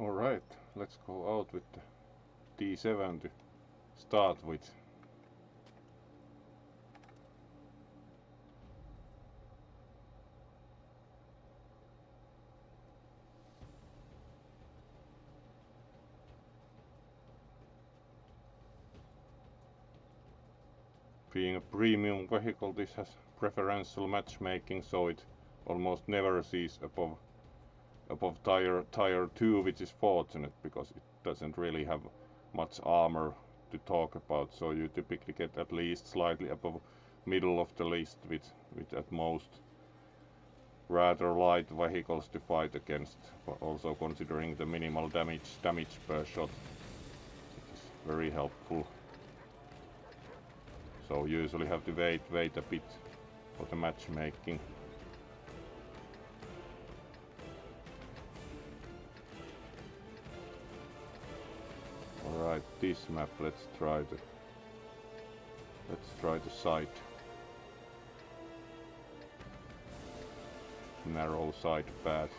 Alright, let's go out with the T7 to start with. Being a premium vehicle, this has preferential matchmaking, so it almost never sees above tier 2, which is fortunate because it doesn't really have much armor to talk about, so you typically get at least slightly above middle of the list with at most rather light vehicles to fight against, but also considering the minimal damage per shot. It is very helpful. So usually have to wait a bit for the matchmaking. Alright, this map, let's try the side. Narrow side path.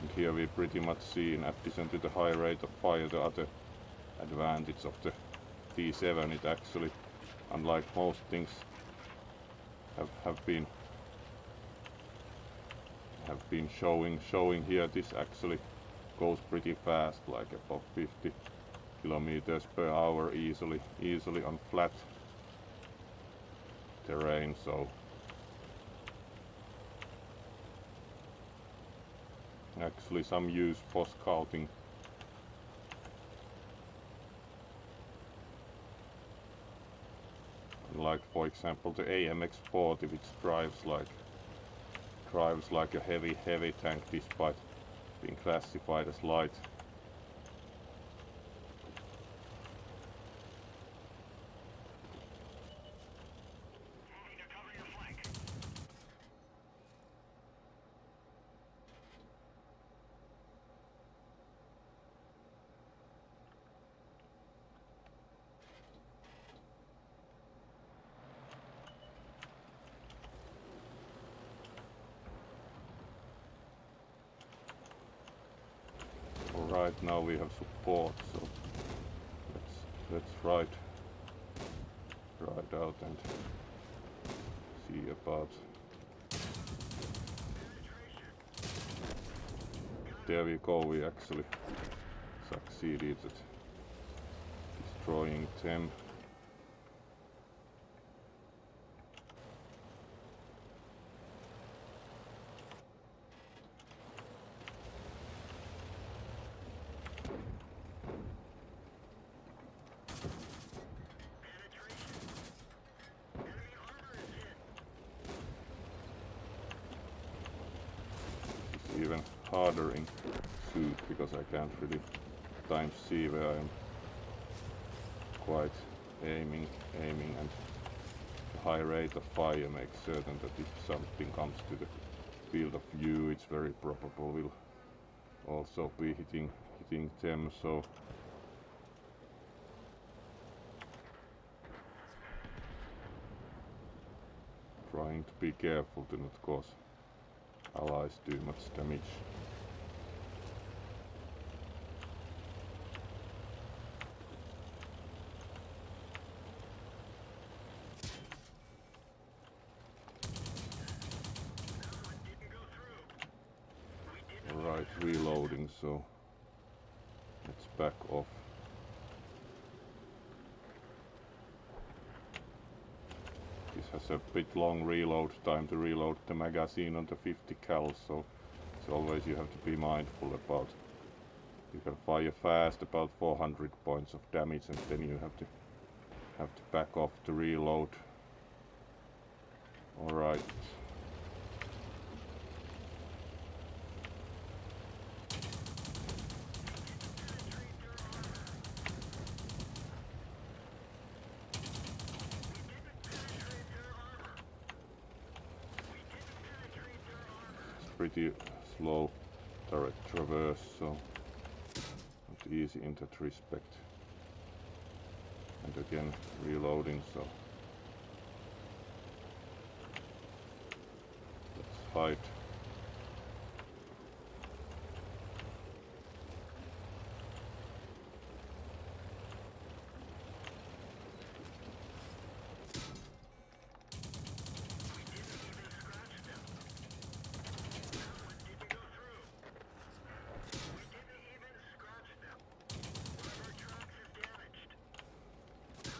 And here we pretty much see, in addition to the high rate of fire, the other advantage of the T7. It actually, unlike most things have been showing here, this actually goes pretty fast, like above 50 kilometers per hour easily on flat terrain. So actually some use for scouting. Like for example the AMX-40, which drives like a heavy tank despite being classified as light. Right now we have support, so let's ride out and see about. There we go, we actually succeeded at destroying them. Even harder in suit because I can't really times see where I am quite aiming, and the high rate of fire makes certain that if something comes to the field of view, it's very probable will also be hitting them. So trying to be careful to not cause allies too much damage. Alright, reloading, so let's back off. This has a bit long reload time to reload the magazine on the 50 cal, so it's always you have to be mindful about. You can fire fast about 400 points of damage, and then you have to back off to reload. Alright. Pretty slow turret traverse, so not easy in that respect. And again reloading, so side.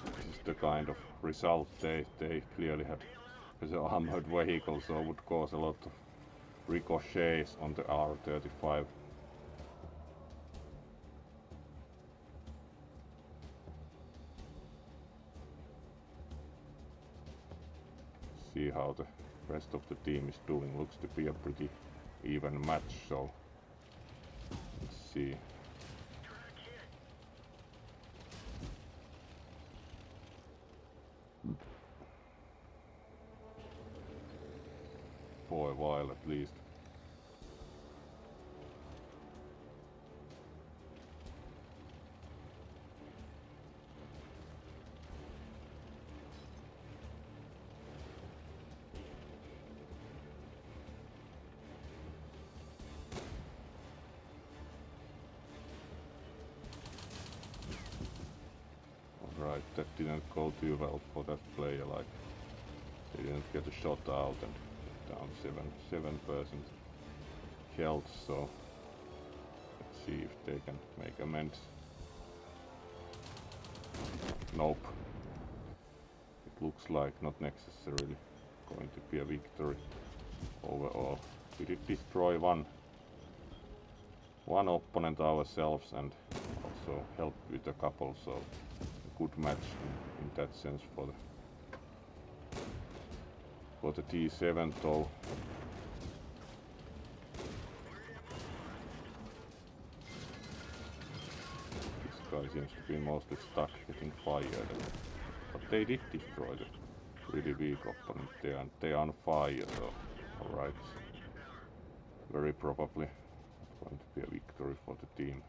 This is the kind of result they clearly had. With the armored vehicle, so would cause a lot of ricochets on the R35. See how the rest of the team is doing. Looks to be a pretty even match, so let's see. For a while at least. Alright, that didn't go too well for that player, like they didn't get a shot out and down 7% health, so let's see if they can make amends. Nope. It looks like not necessarily going to be a victory overall. We did destroy one opponent ourselves and also helped with a couple, so a good match in that sense for the T7 though. This guy seems to be mostly stuck getting fired, but they did destroy the really weak opponent there and they are on fire, so alright. Very probably going to be a victory for the team.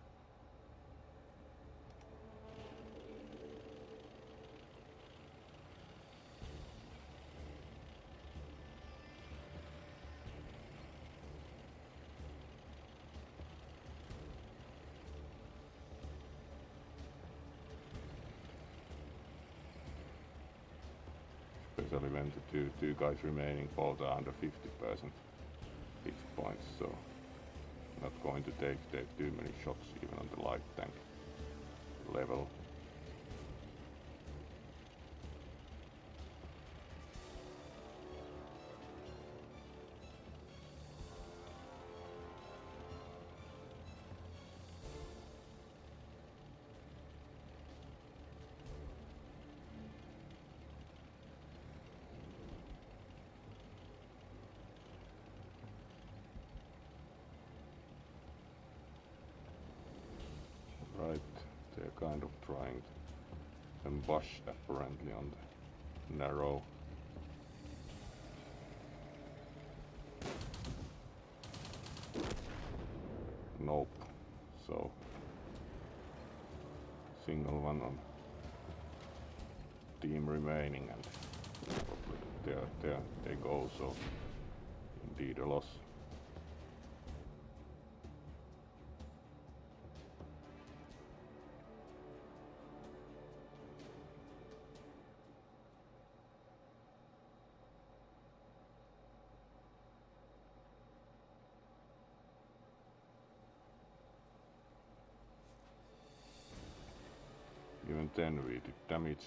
Especially when the two guys remaining both are under 50% hit points, so not going to take too many shots even on the light tank level. Right, they're kind of trying to ambush apparently on the narrow. Nope. So single one on team remaining and probably there they go, so indeed a loss. Even then we did damage.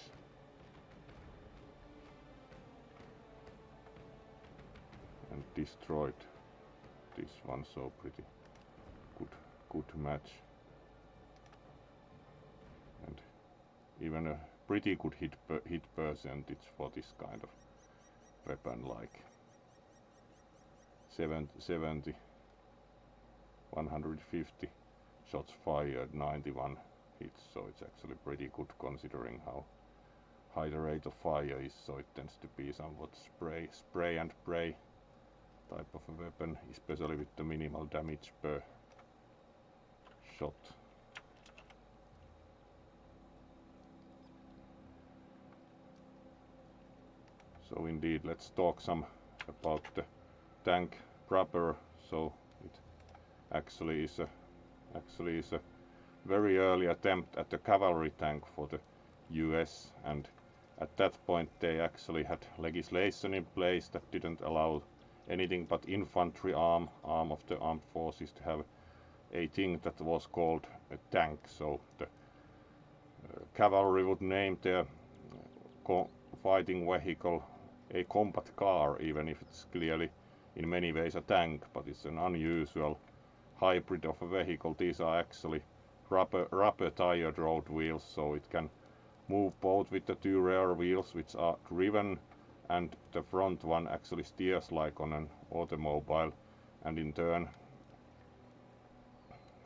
And destroyed this one, so pretty good match. And even a pretty good hit percentage for this kind of weapon, like 70, 150 shots fired, 91 hits, so it's actually pretty good considering how high the rate of fire is, so it tends to be somewhat spray and pray type of a weapon, especially with the minimal damage per shot. So indeed, let's talk some about the tank proper, so it actually is a very early attempt at the cavalry tank for the US, and at that point they actually had legislation in place that didn't allow anything but infantry arm of the armed forces to have a thing that was called a tank. So the cavalry would name their fighting vehicle a combat car, even if it's clearly in many ways a tank, but it's an unusual hybrid of a vehicle. These are actually rubber tired road wheels, so it can move both with the two rear wheels, which are driven, and the front one actually steers like on an automobile, and in turn,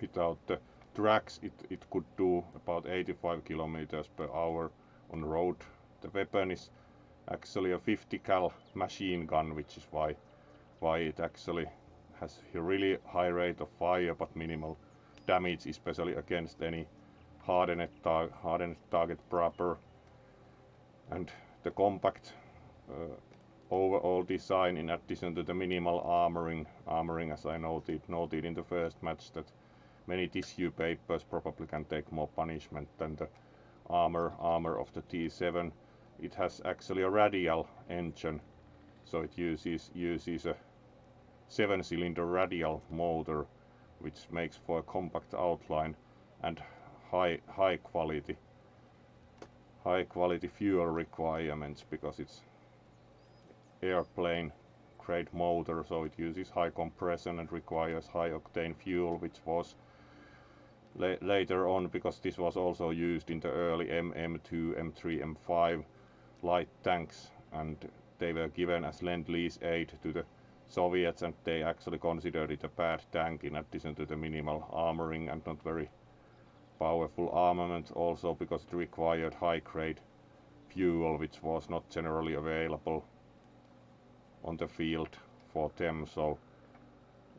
without the tracks, it could do about 85 kilometers per hour on road. The weapon is actually a 50 cal machine gun, which is why it actually has a really high rate of fire but minimal damage, especially against any hardened target proper. And the compact overall design, in addition to the minimal armoring, as I noted in the first match, that many tissue papers probably can take more punishment than the armor of the T7. It has actually a radial engine, so it uses a 7-cylinder radial motor, which makes for a compact outline and high quality fuel requirements, because it's airplane grade motor, so it uses high compression and requires high octane fuel, which was later on, because this was also used in the early M2, M3, M5 light tanks, and they were given as Lend-Lease aid to the Soviets, and they actually considered it a bad tank, in addition to the minimal armoring and not very powerful armament, also because it required high grade fuel, which was not generally available on the field for them. So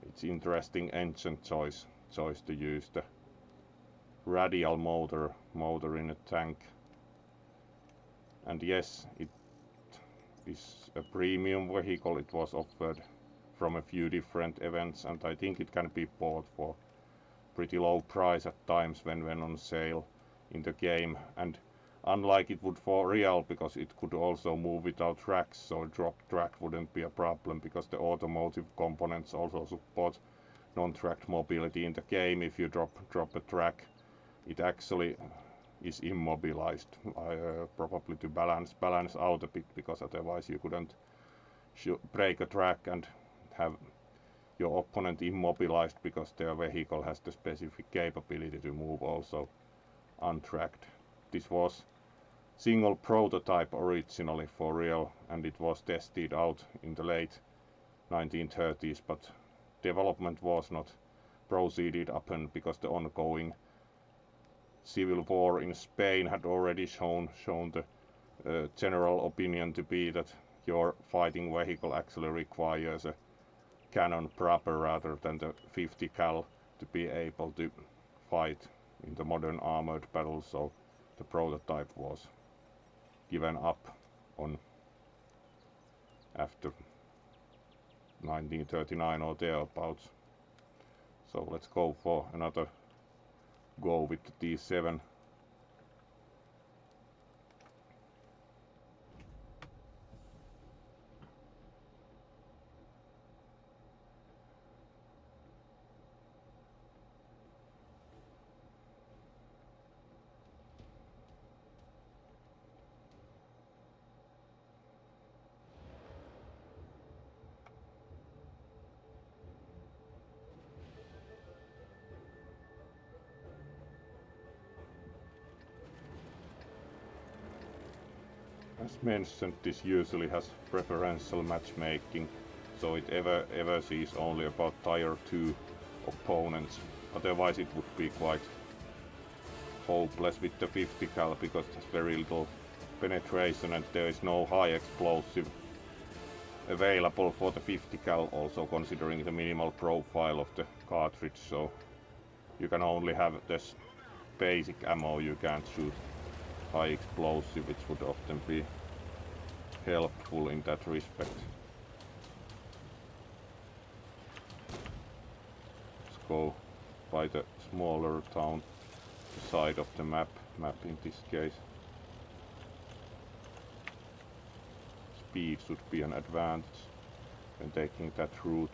it's interesting engine choice to use the radial motor in a tank. And yes, it is a premium vehicle. It was offered from a few different events, and I think it can be bought for pretty low price at times when on sale in the game. And unlike it would for real, because it could also move without tracks, so drop track wouldn't be a problem, because the automotive components also support non-tracked mobility in the game. If you drop a track, it actually is immobilized, probably to balance out a bit, because otherwise you couldn't break a track and have your opponent immobilized, because their vehicle has the specific capability to move also untracked. This was single prototype originally for real, and it was tested out in the late 1930s, but development was not proceeded upon, because the ongoing civil war in Spain had already shown the general opinion to be that your fighting vehicle actually requires a cannon proper rather than the 50 cal to be able to fight in the modern armored battle. So the prototype was given up on after 1939 or thereabouts. So let's go for another go with the T7. As mentioned, this usually has preferential matchmaking, so it ever sees only about tier 2 opponents. Otherwise it would be quite hopeless with the 50 cal, because there's very little penetration and there is no high explosive available for the 50 cal, also considering the minimal profile of the cartridge. So you can only have this basic ammo, you can't shoot high explosive, which would often be helpful in that respect. go by the smaller town, the side of the map in this case. Speed should be an advantage when taking that route.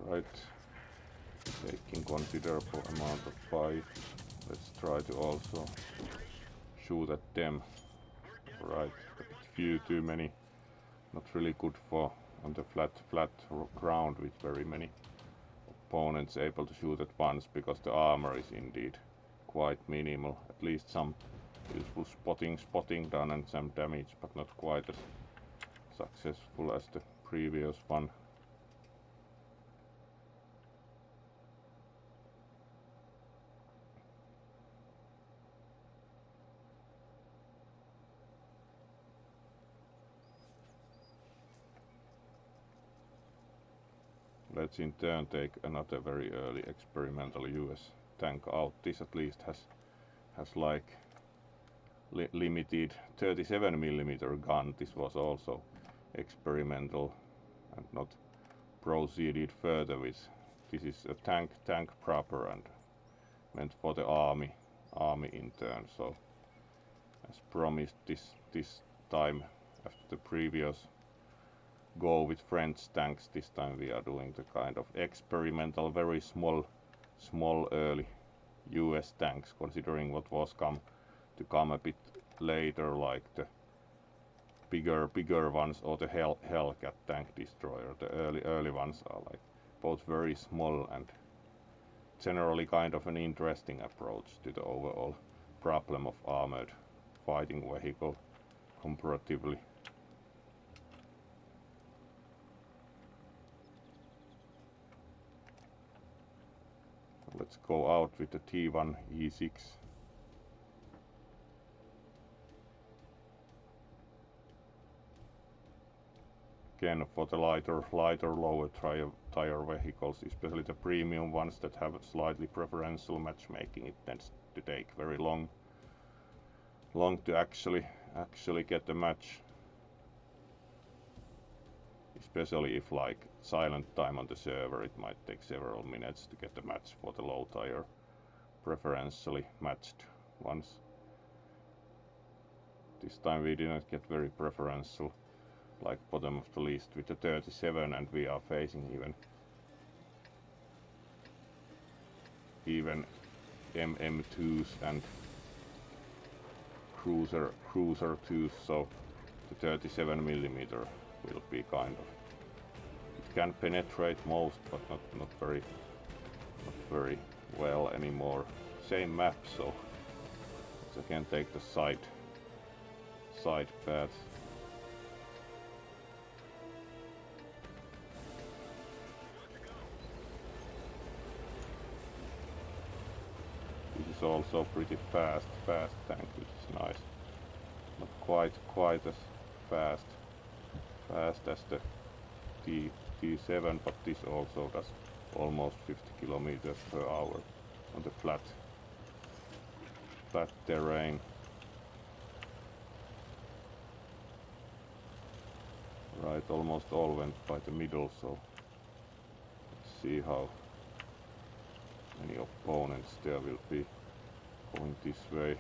Right, taking considerable amount of fire. Let's try to also shoot at them. Right, a bit few too many. Not really good for on the flat ground with very many opponents able to shoot at once, because the armor is indeed quite minimal. At least some useful spotting done and some damage, but not quite as successful as the previous one. Let's in turn take another very early experimental US tank out. This at least has like limited 37mm gun. This was also experimental and not proceeded further with. This is a tank proper and meant for the army in turn. So as promised, this time after the previous go with French tanks, this time we are doing the kind of experimental, very small early US tanks, considering what was to come a bit later, like the bigger ones or the Hellcat tank destroyer. The early ones are like both very small and generally kind of an interesting approach to the overall problem of armored fighting vehicle comparatively. Let's go out with the T1E6. Again, for the lighter lower tire vehicles, especially the premium ones that have a slightly preferential matchmaking, it tends to take very long to actually get the match. Especially if like silent time on the server, it might take several minutes to get the match for the low tire preferentially matched ones. This time we didn't get very preferential, like bottom of the list with the 37, and we are facing even MM2s and cruiser 2s, so the 37mm will be kind of, it can penetrate most, but not very well anymore. Same map, so let's again take the side path. This is also pretty fast tank, which is nice. Not quite as fast as the T7, but this also does almost 50 kilometers per hour on the flat terrain. Right, almost all went by the middle, so let's see how many opponents there will be going this way.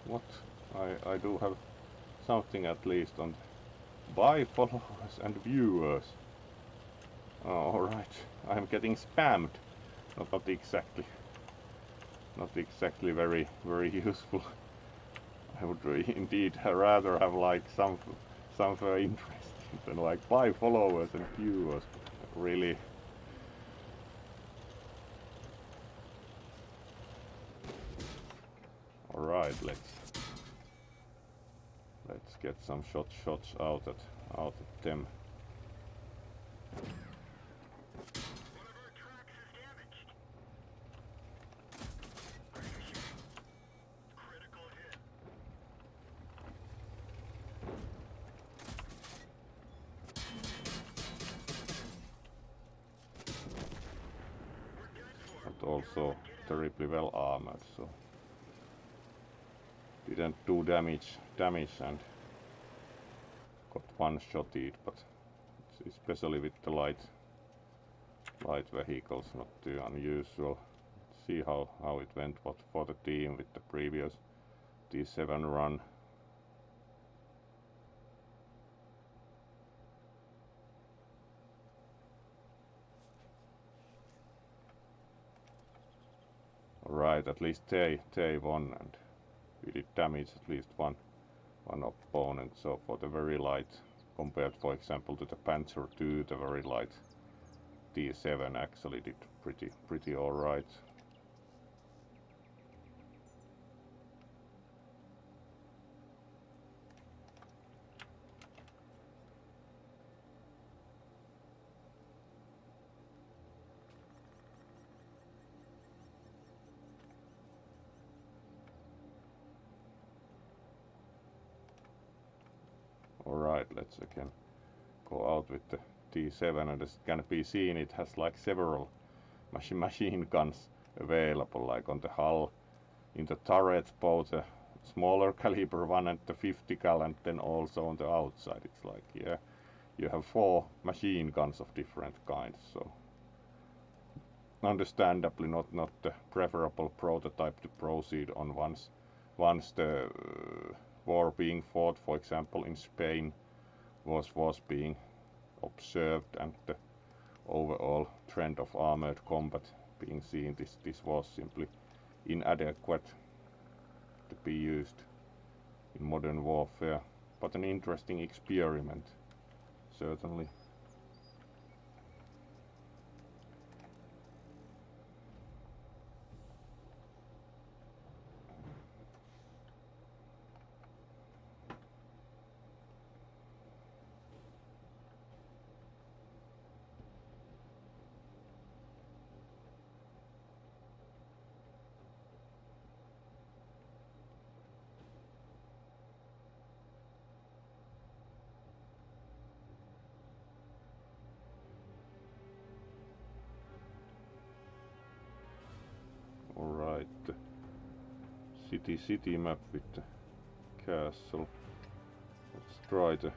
What? I do have something at least on Bye followers and viewers. Oh, alright, I'm getting spammed. Not exactly very useful. I would indeed rather have like something interesting than like bye followers and viewers. Really. Alright, let's get some shots out at them. But also terribly well armored, so didn't do damage and got one-shotted, but especially with the light vehicles, not too unusual. See how it went for the team with the previous T7 run. Alright, at least they won, and we did damage at least one opponent. So for the very light, compared for example to the Panzer II, the very light T7 actually did pretty alright. Alright, let's again go out with the T7, and as can be seen, it has like several machine guns available, like on the hull, in the turret, both the smaller caliber one and the 50 cal, and then also on the outside. It's like, yeah, you have 4 machine guns of different kinds, so understandably not the preferable prototype to proceed on once the war being fought, for example in Spain, was being observed, and the overall trend of armored combat being seen. This was simply inadequate to be used in modern warfare, but an interesting experiment, certainly. Alright, city map with the castle. Let's try the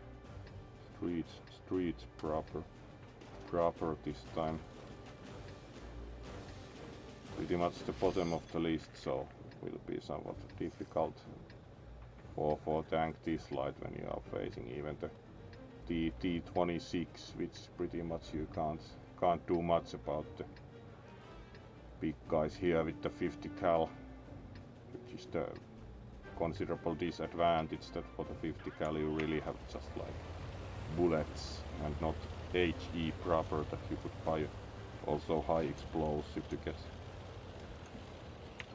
streets proper this time. Pretty much the bottom of the list, so it will be somewhat difficult for tank this light when you are facing even the T7 which pretty much you can't do much about the big guys here with the 50 cal, which is the considerable disadvantage that for the 50 cal you really have just like bullets and not HE proper, that you could buy also high explosive to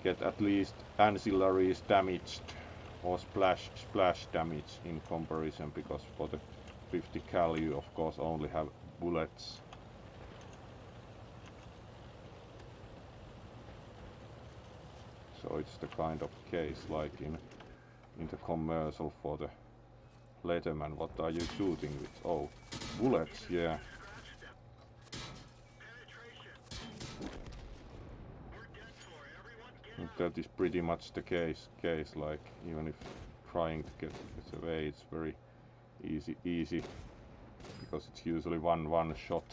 get at least ancillaries damaged or splash damage in comparison, because for the 50 cal you of course only have bullets. So it's the kind of case like in the commercial for the Letterman. What are you shooting with? Oh, bullets, yeah. And that is pretty much the case, like even if trying to get away, it's very easy because it's usually one shot.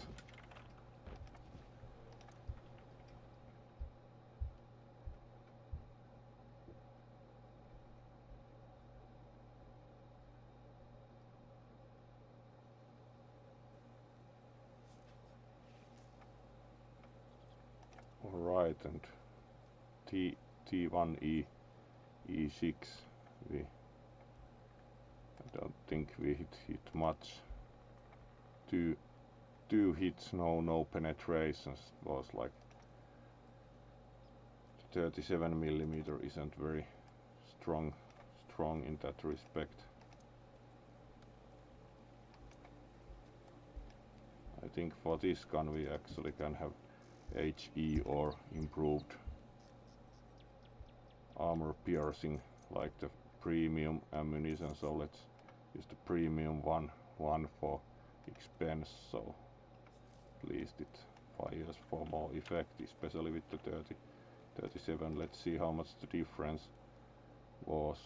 Alright, and T1E6, I don't think we hit much. Two hits, no penetrations. It was like 37mm isn't very strong in that respect. I think for this gun we actually can have HE or improved armor piercing like the premium ammunition, so let's use the premium one for expense, so at least it fires for more effect, especially with the 37. Let's see how much the difference was.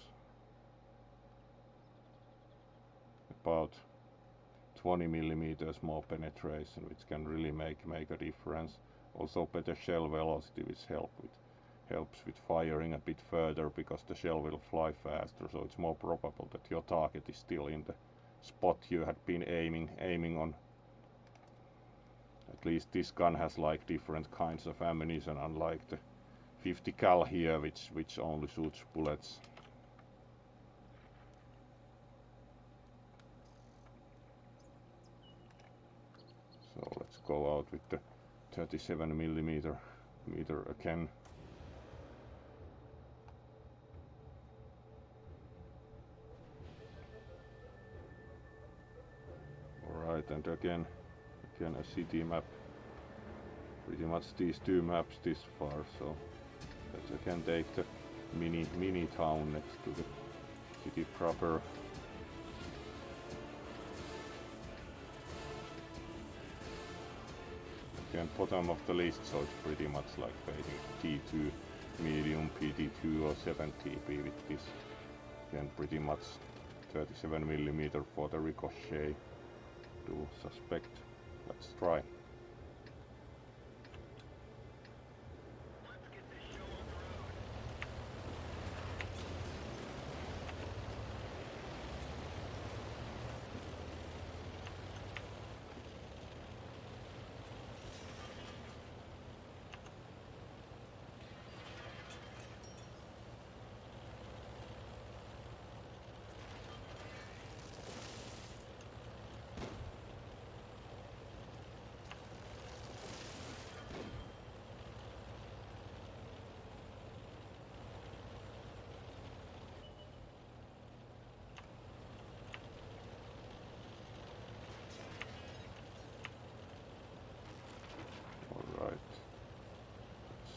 About 20mm more penetration, which can really make a difference. Also better shell velocity, which helps with firing a bit further, because the shell will fly faster, so it's more probable that your target is still in the spot you had been aiming on. At least this gun has like different kinds of ammunition, unlike the 50 cal here, which only shoots bullets. So let's go out with the 37mm again. Alright, and again a city map. Pretty much these two maps this far, so let's again take the mini town next to the city proper. Again, bottom of the list, so it's pretty much like fading T2 medium, PT2 or 7 TP with this. Again, pretty much 37mm for the ricochet. Do suspect. Let's try.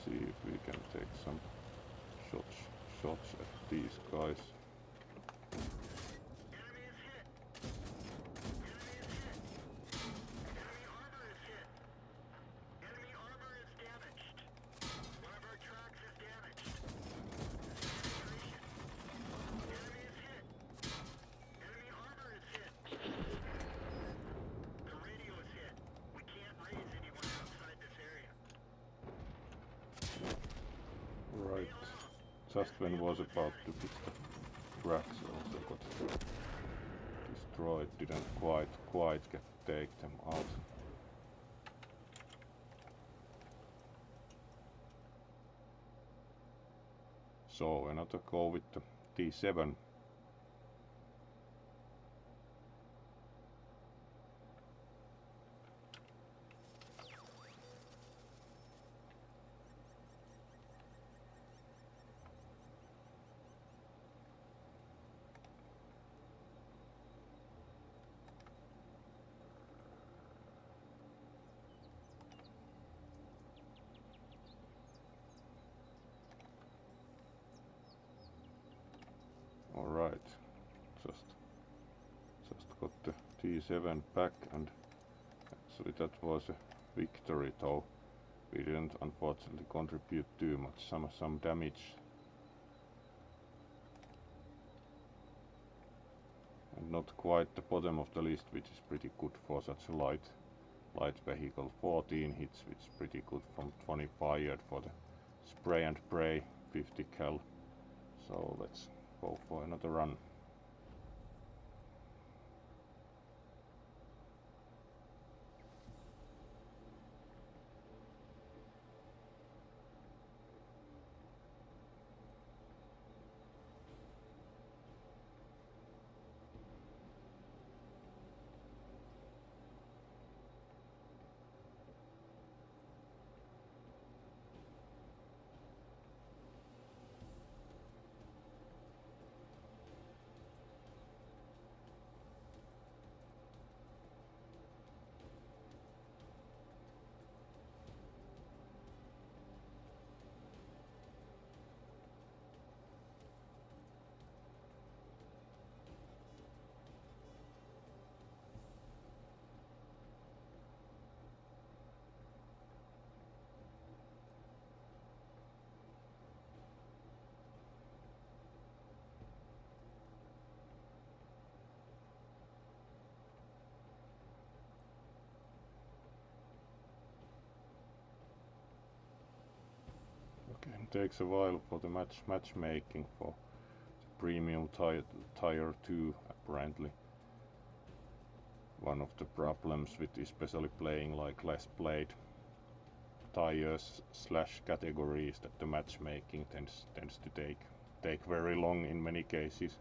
See if we can take some shots at these guys. Right, just when was about to hit the tracks, also got destroyed, didn't quite take them out. So another go with the T7. Alright, just got the T7 back, and actually that was a victory, though we didn't unfortunately contribute too much, some damage. And not quite the bottom of the list, which is pretty good for such a light vehicle. 14 hits, which is pretty good from 20 fired for the spray and pray 50 cal. So let's go for another run. takes a while for the matchmaking for premium tier 2 apparently. One of the problems with especially playing like less played tires / categories that the matchmaking tends to take very long in many cases.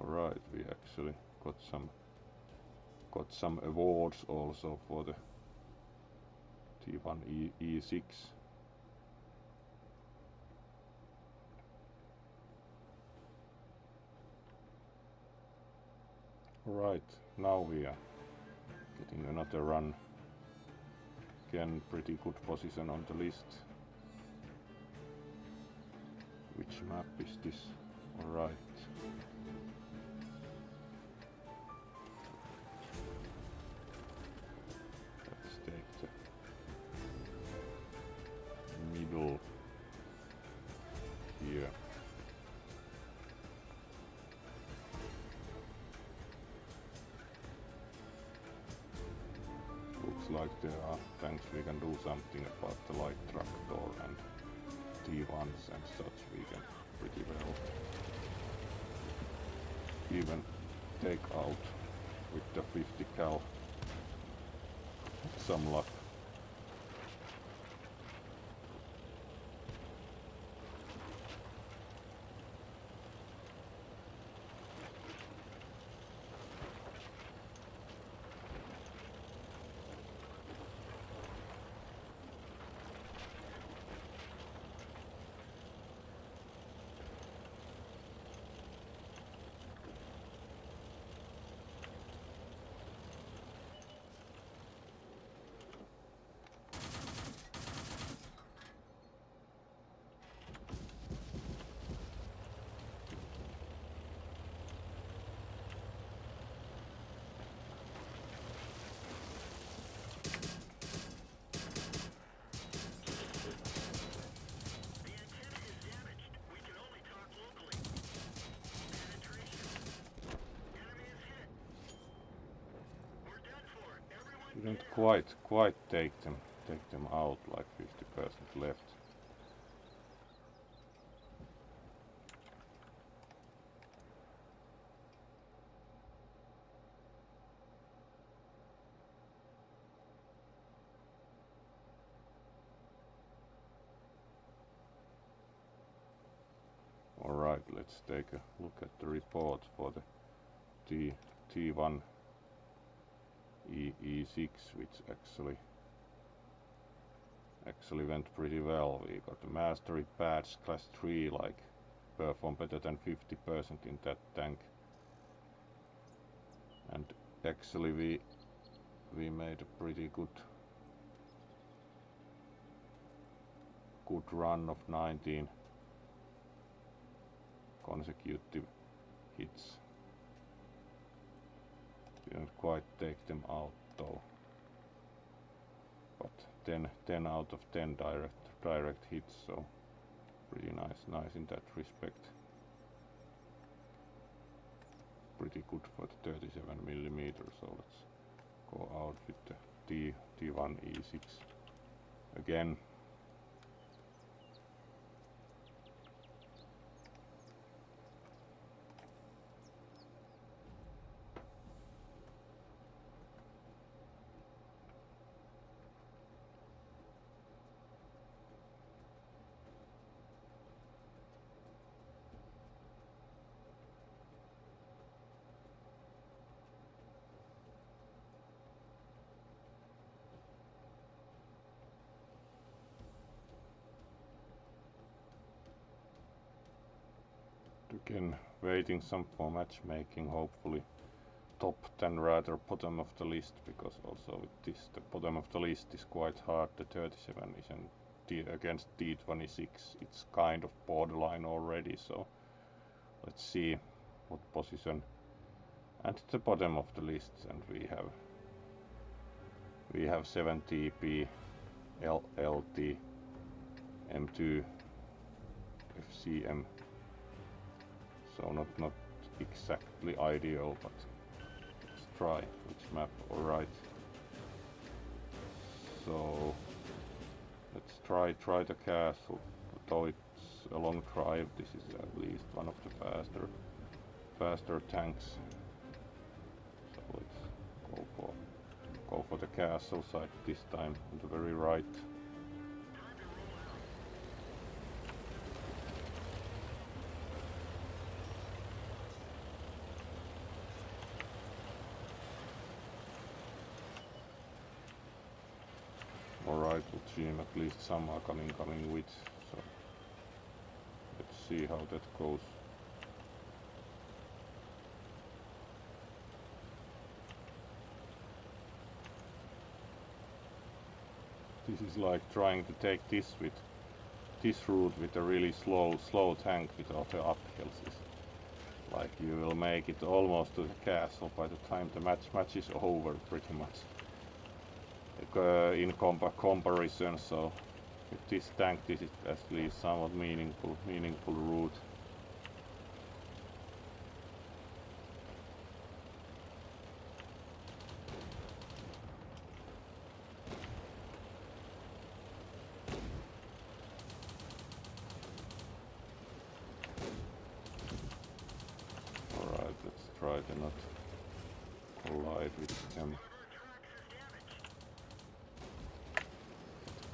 Alright, we actually got some awards also for the T1E6. Alright, now we are getting another run. Again, pretty good position on the list. Which map is this? Alright. Let's take the middle here. Looks like there are tanks we can do something about the light tractor and T1s and such. We can pretty well even take out with the 50 cal. Some luck. Didn't quite take them out, like 50% left. Alright, let's take a look at the report for the T1E6, which actually went pretty well. We got the mastery badge class 3, like perform better than 50% in that tank. And actually we made a pretty good run of 19 consecutive hits. Didn't quite take them out though, but 10 out of 10 direct hits, so pretty nice in that respect. Pretty good for the 37mm, so let's go out with the T1E6 again. Again, waiting some for matchmaking, hopefully top than rather bottom of the list, because also with this the bottom of the list is quite hard. The 37 isn't against T26, it's kind of borderline already, so let's see what position at the bottom of the list. And we have 7 TP, LT, M2, FCM, so not exactly ideal, but let's try. Which map? Alright, so let's try the castle. Though it's a long drive, this is at least one of the faster tanks, so let's go for the castle side this time, on the very right. Alright, would seem at least some are coming with, so let's see how that goes. This is like trying to take this route with a really slow tank without the uphills. It's like you will make it almost to the castle by the time the match is over, pretty much. In comparison, so with this tank, this is at least somewhat meaningful route. Alright, let's try to not collide with them.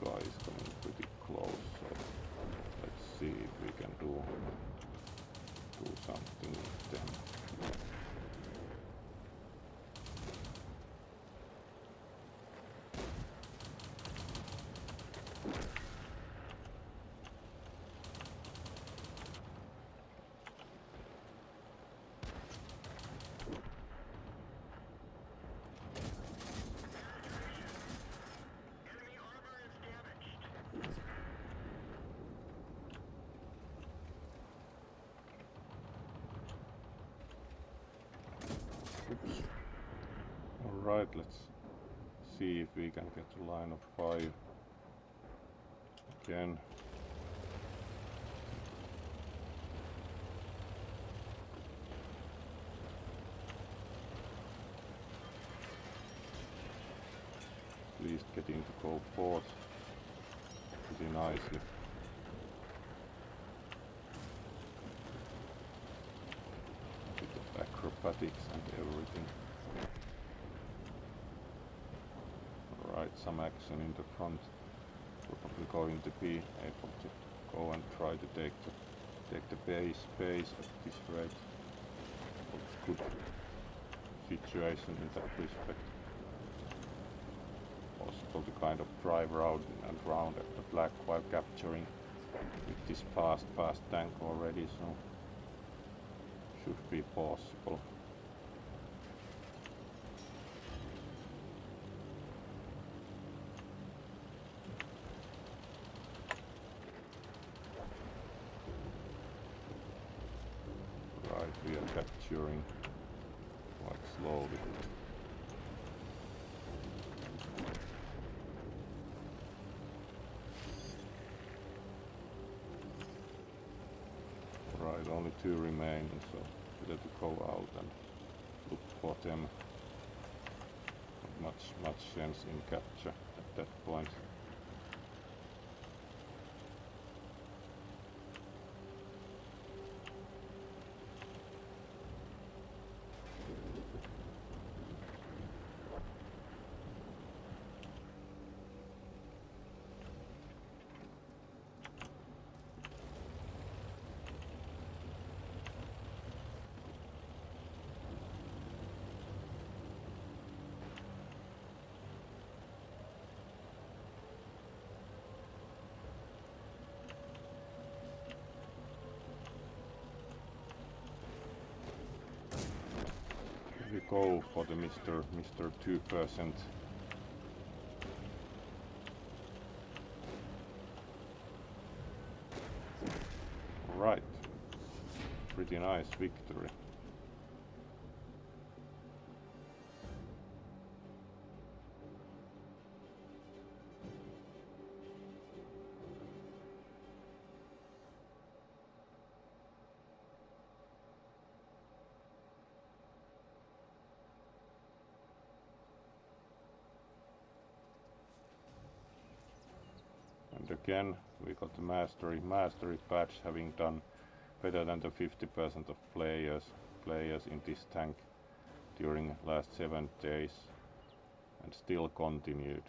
Guy is coming pretty close, so let's see if we can do something with them. Oops. Alright, let's see if we can get a line of 5 again. At least getting to go forth pretty nicely. Acrobatics and everything. Alright, some action in the front. Probably going to be able to go and try to take the base at this rate. Good situation in that respect. Possible to kind of drive around and round at the black while capturing with this fast tank already, so should be possible. Right, we are capturing quite slowly. Right, only 2 remaining, so better to go out and look for them. Not much sense in capture at that point. go for the Mr. 2%. Right, pretty nice victory. And again, we got the mastery badge, having done better than the 50% of players in this tank during last 7 days, and still continued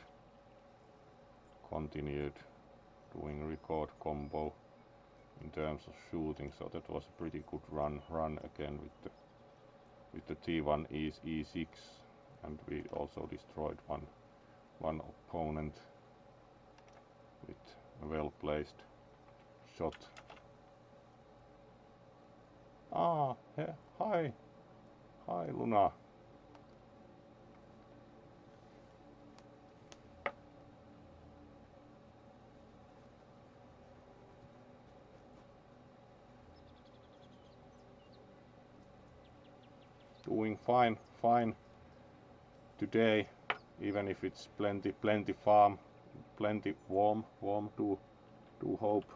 doing record combo in terms of shooting. So that was a pretty good run again with the T1E6, and we also destroyed one opponent with a well-placed shot. Ah, yeah, hi Luna. Doing fine today, even if it's plenty farm, plenty warm to hope.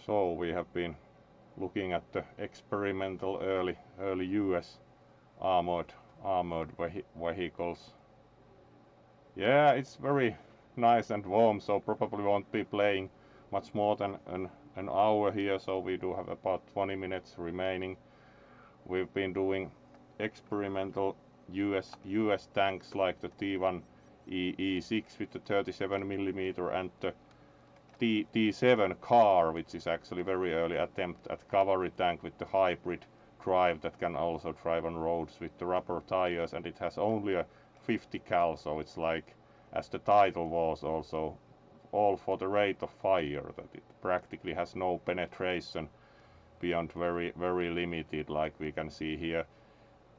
So we have been looking at the experimental early US armored vehicles. Yeah, it's very nice and warm, so probably won't be playing much more than an hour here, so we do have about 20 minutes remaining. We've been doing experimental US tanks like the T1E6 with the 37mm and the T7 car, which is actually very early attempt at cavalry tank with the hybrid drive that can also drive on roads with the rubber tires, and it has only a 50 cal, so it's like, as the title was also, all for the rate of fire, that it practically has no penetration beyond very limited, like we can see here,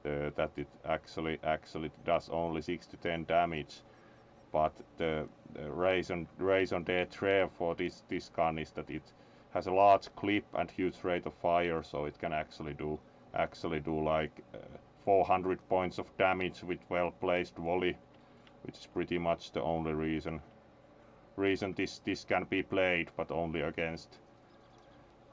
that it actually does only 6 to 10 damage. But the reason d'etre for this gun is that it has a large clip and huge rate of fire, so it can actually do like 400 points of damage with well-placed volley, which is pretty much the only reason this can be played, but only against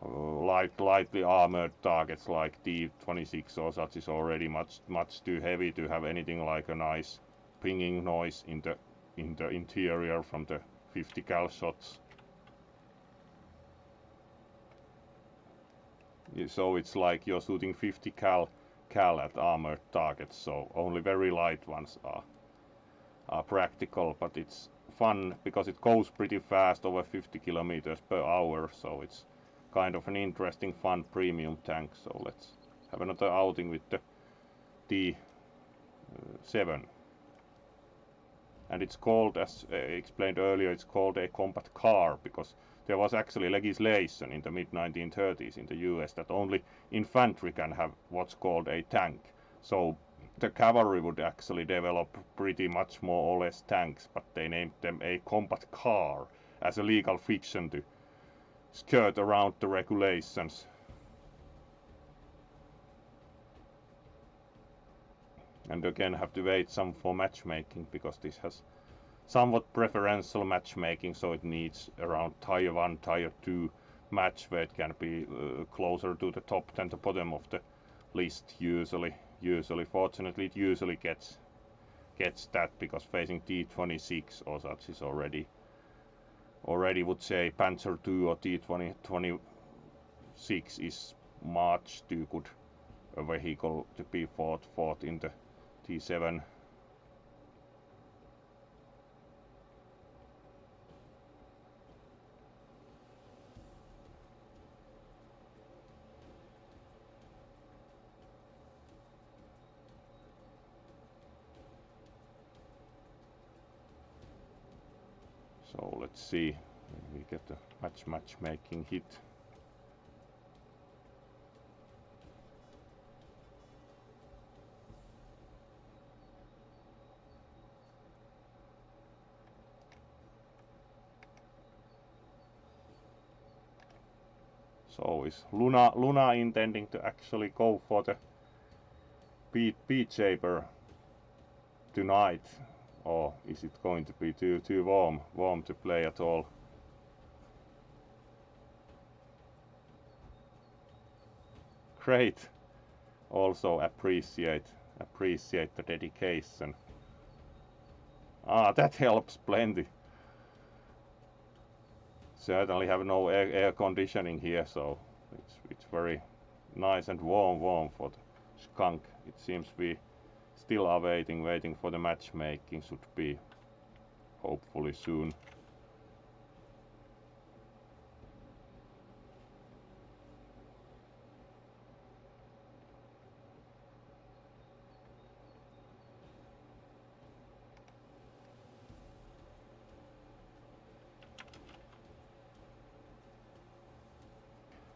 lightly armored targets like T26 or such is already much too heavy to have anything like a nice pinging noise in the interior from the 50 cal shots. So it's like you're shooting 50 cal at armored targets, so only very light ones are practical, but it's fun because it goes pretty fast, over 50 kilometers per hour, so it's kind of an interesting, fun premium tank. So let's have another outing with the T7. And it's called, as explained earlier, it's called a combat car because there was actually legislation in the mid-1930s in the US that only infantry can have what's called a tank. So the cavalry would actually develop pretty much more or less tanks, but they named them a combat car as a legal fiction to skirt around the regulations. And again, have to wait some for matchmaking because this has somewhat preferential matchmaking, so it needs around tier 1, tier 2 match where it can be closer to the top than the bottom of the list usually. Fortunately, it usually gets that because facing T26 or such is already would say Panzer II or T26 is much too good a vehicle to be fought in the T7. So let's see when we get the matchmaking hit. So is Luna intending to actually go for the Beat Saber tonight, or is it going to be too warm to play at all? Great. Also appreciate the dedication. That helps plenty. Certainly have no air conditioning here, so it's very nice and warm for the skunk. It seems we still are waiting for the matchmaking. Should be hopefully soon.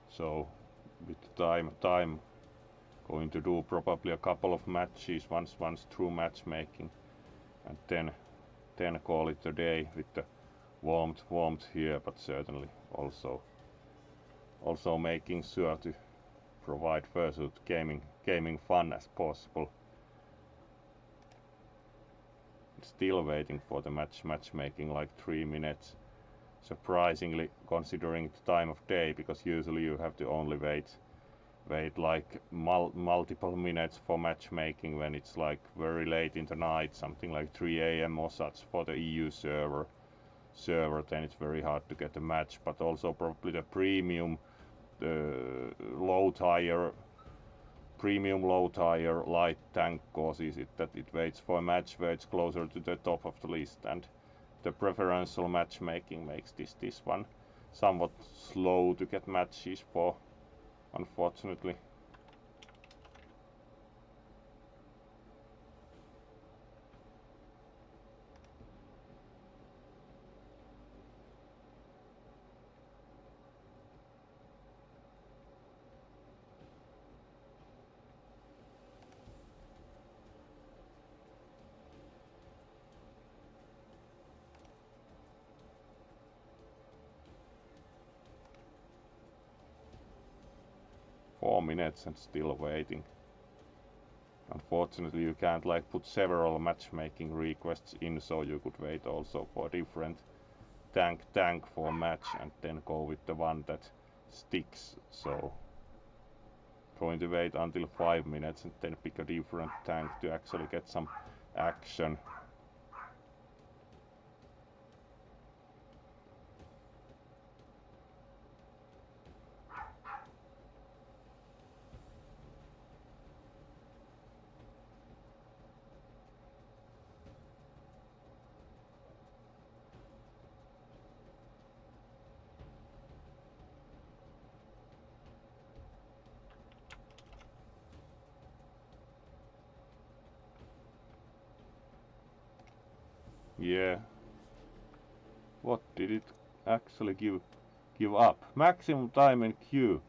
So with time going to do probably a couple of matches once through matchmaking, and then call it a day with the warmth here, but certainly also making sure to provide fursuit gaming fun as possible. Still waiting for the matchmaking like 3 minutes. Surprisingly, considering the time of day, because usually you have to only wait like multiple minutes for matchmaking when it's like very late in the night, something like 3 AM or such for the EU server, then it's very hard to get a match. But also probably the premium low tire light tank causes it that it waits for a match where it's closer to the top of the list, and the preferential matchmaking makes this one somewhat slow to get matches for, unfortunately. Four minutes and still waiting. Unfortunately, you can't like put several matchmaking requests in, so you could wait also for different tank for match and then go with the one that sticks. So going to wait until 5 minutes and then pick a different tank to actually get some action. Yeah. What did it actually give up? Maximum time in queue.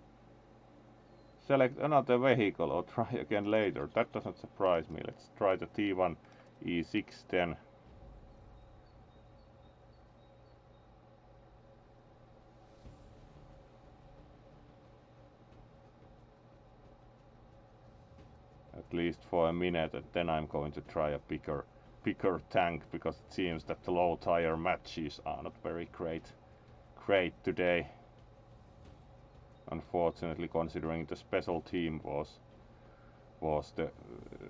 Select another vehicle or try again later. That doesn't surprise me. Let's try the T1E6 then. At least for a minute, and then I'm going to try a bigger tank, because it seems that the low tire matches are not very great today. Unfortunately, considering the special team was the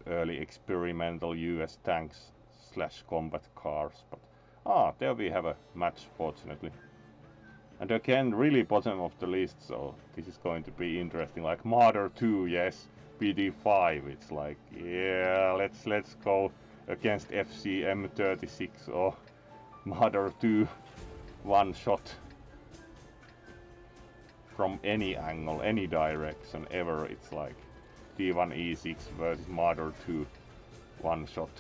early experimental US tanks / combat cars. But there we have a match, fortunately. And again, really bottom of the list, so this is going to be interesting. Like Marder 2, yes, PD5. It's like, yeah, let's go against FCM 36 or Marder 2 one shot from any angle, any direction ever. It's like T1E6 versus Marder 2 one shot.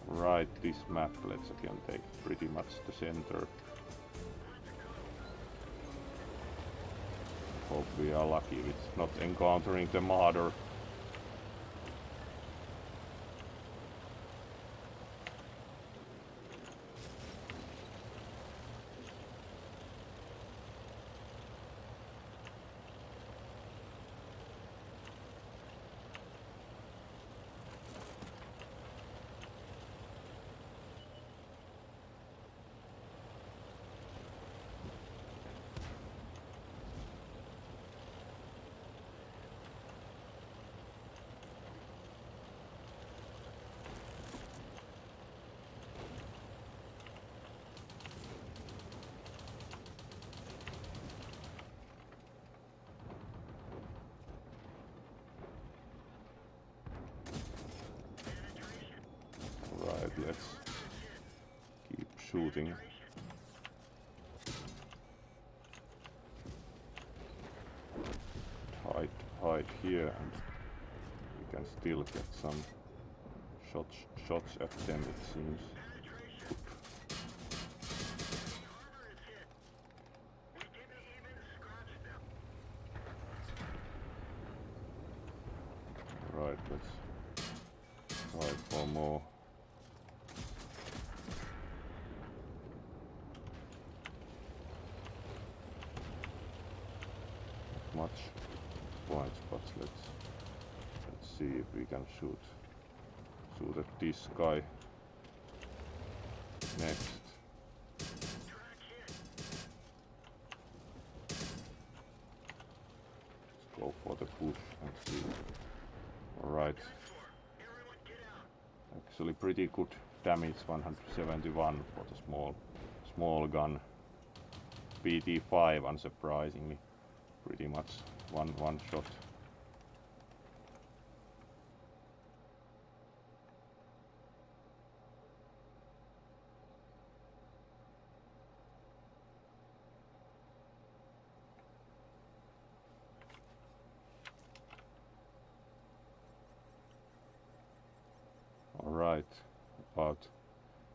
Right, this map, let's again take pretty much the center. Hope we are lucky with not encountering the martyr. Right, let's keep shooting. Hide here, and we can still get some shots at them, it seems. Right, let's try for more. Much points, but let's see if we can shoot at this guy next. Let's go for the push and see. Alright. Actually pretty good damage, 171 for the small gun. PT5, unsurprisingly. Pretty much one shot. Alright, about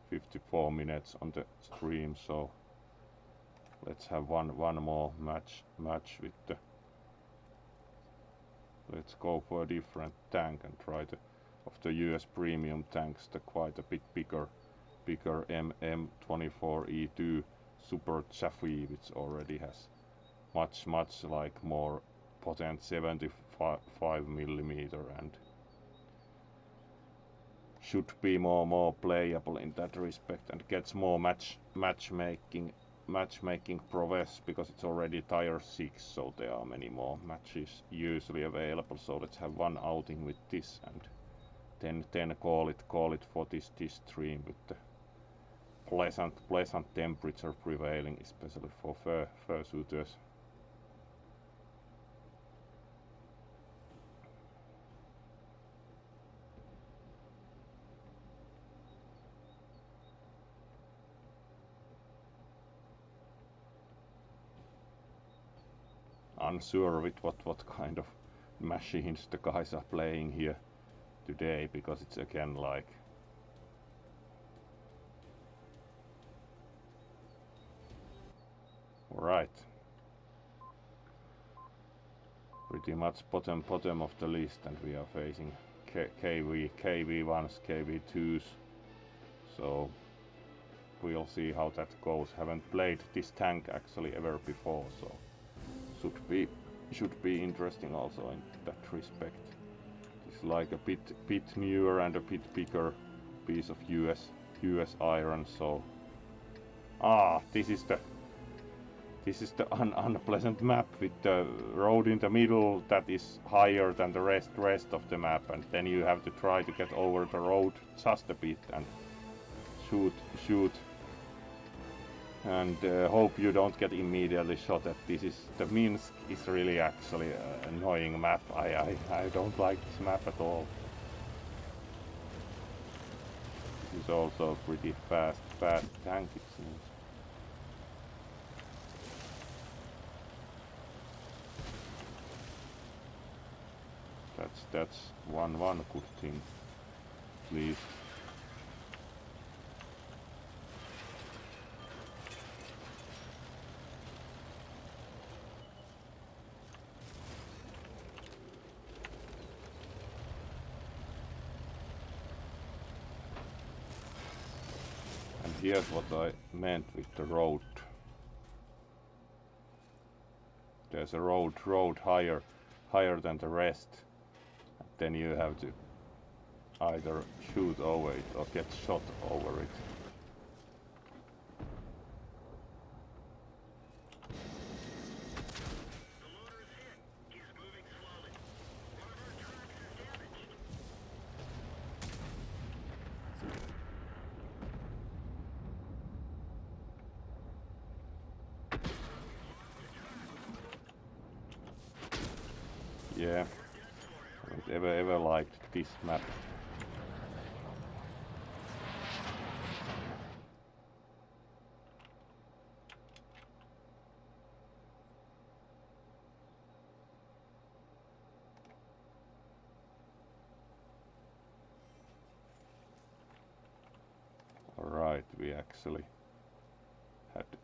54 minutes on the stream, so let's have one more match with the. Let's go for a different tank and try the of the US premium tanks, the quite a bit bigger M24E2 Super Chaffee, which already has much like more potent 75mm and should be more playable in that respect and gets more matchmaking prowess because it's already tier 6, so there are many more matches usually available. So let's have one outing with this and then call it for this stream with the pleasant temperature prevailing, especially for fursuiters. Unsure with what kind of machines the guys are playing here today, because it's again like alright, pretty much bottom of the list, and we are facing KV1s, KV2s, so we'll see how that goes. Haven't played this tank actually ever before, so should be interesting also in that respect. It's like a bit newer and a bit bigger piece of US iron, so this is the unpleasant map with the road in the middle that is higher than the rest of the map, and then you have to try to get over the road just a bit and shoot and hope you don't get immediately shot at. The Minsk is really actually an annoying map. I don't like this map at all. This is also a pretty fast tank, it seems. That's one good thing, at least. here's what I meant with the road. There's a road higher than the rest. Then you have to either shoot over it or get shot over it. Yeah, I haven't ever liked this map. Alright, we actually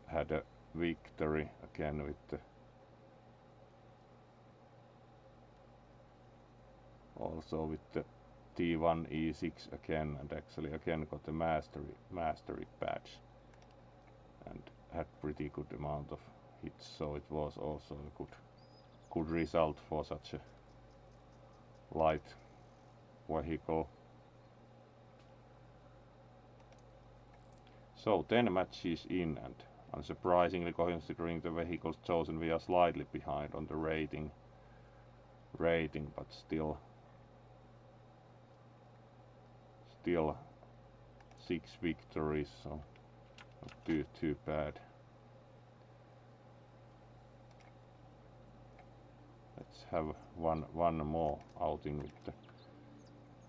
had a victory again with the also with the T1E6 again, and actually again got the mastery badge and had pretty good amount of hits, so it was also a good result for such a light vehicle. So 10 matches in, and unsurprisingly, considering the vehicles chosen, we are slightly behind on the rating, but still 6 victories, so not too bad. Let's have one more outing with the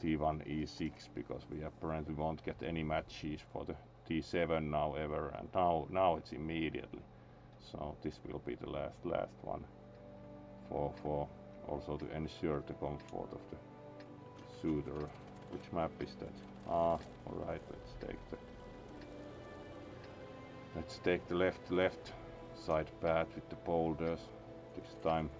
T1E6, because we apparently won't get any matches for the T7 now ever, and now it's immediately. So this will be the last one for also to ensure the comfort of the shooter. Which map is that? Alright, let's take the left side path with the boulders this time.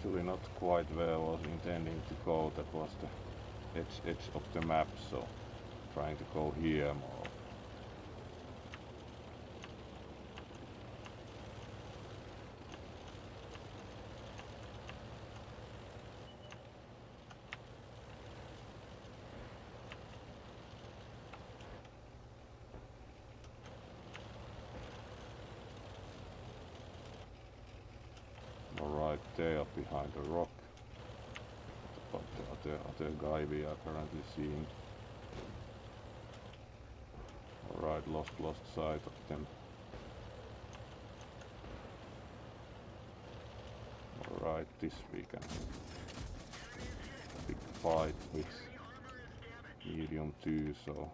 Actually not quite where I was intending to go. That was the edge of the map, so trying to go here more. Alright, they are behind the rock, but the other guy we are currently seeing. Alright, lost sight of them. Alright, this we can big fight with medium 2, so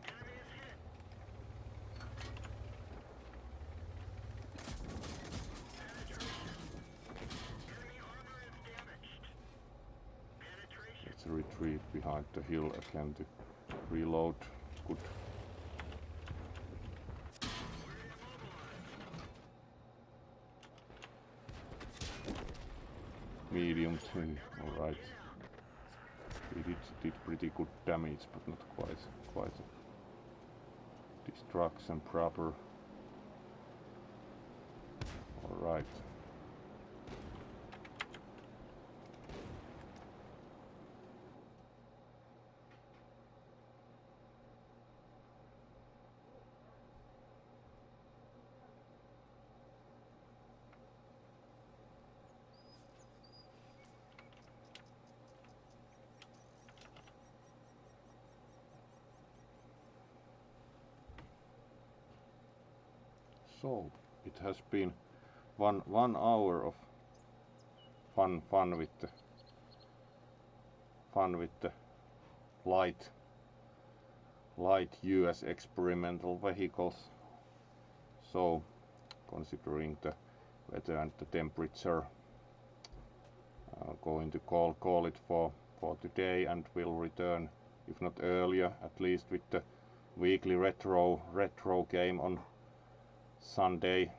let's retreat behind the hill again to reload. Good. Medium 2, alright. We did pretty good damage, but not quite destruction proper. Alright. So it has been one hour of fun with the light US experimental vehicles. So considering the weather and the temperature, going to call it for today, and will return, if not earlier, at least with the weekly retro game on Sunday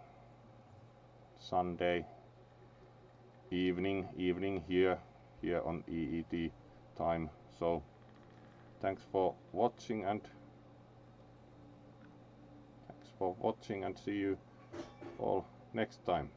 evening here on EET time. So thanks for watching and see you all next time.